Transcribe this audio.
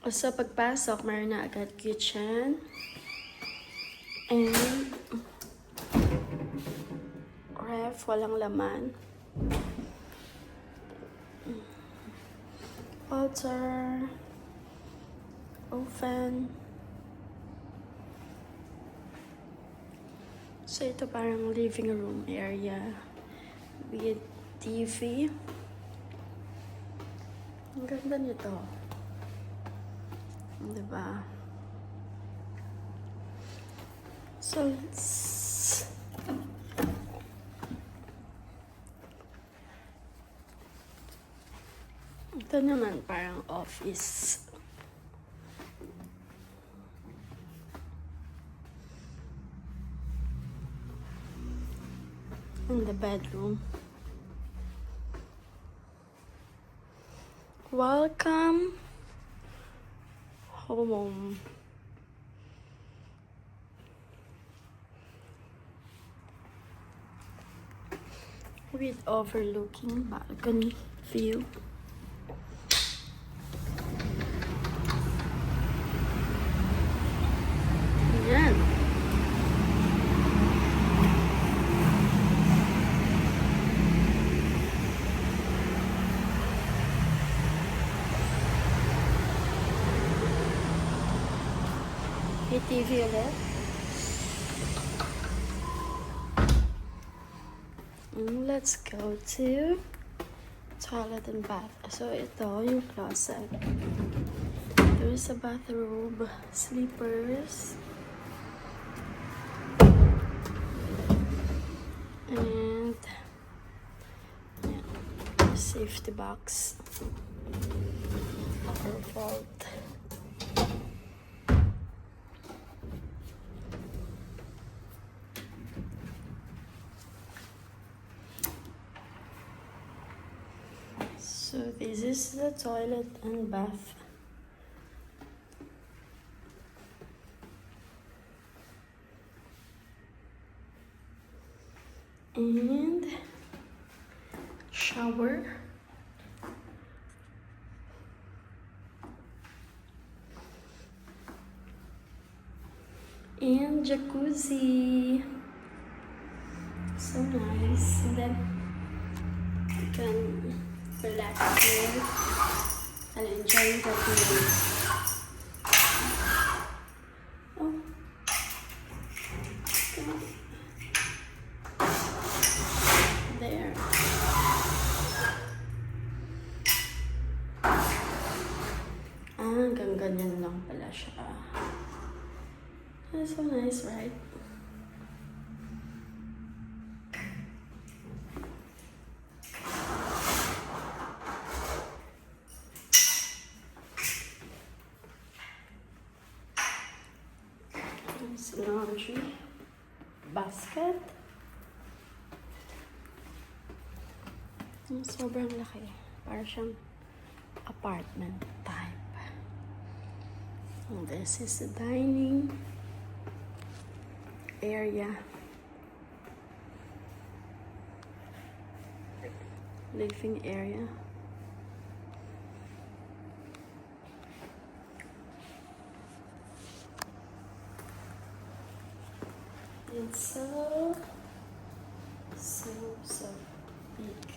Sa pagpasok, mayroon na agad kitchen. And ref, walang laman. Water. Oven. So ito parang living room area with TV. Ang ganda nito. Diba? So let's ito naman parang office. In the bedroom. Welcome home. With overlooking balcony view. Ayan. May TV ulit. Let's go to toilet and bath. So ito yung closet. There's a bathrobe, slippers, and yeah, safety box or vault. So this is the toilet and bath. And shower. And jacuzzi. So nice. And then you can relax here and enjoy the view. Oh. There. Hanggang ganyan lang pala siya. That's so nice, right? Laundry basket. Sobrang laki. Para siyang apartment type. And this is the dining area. Living area. It's so big.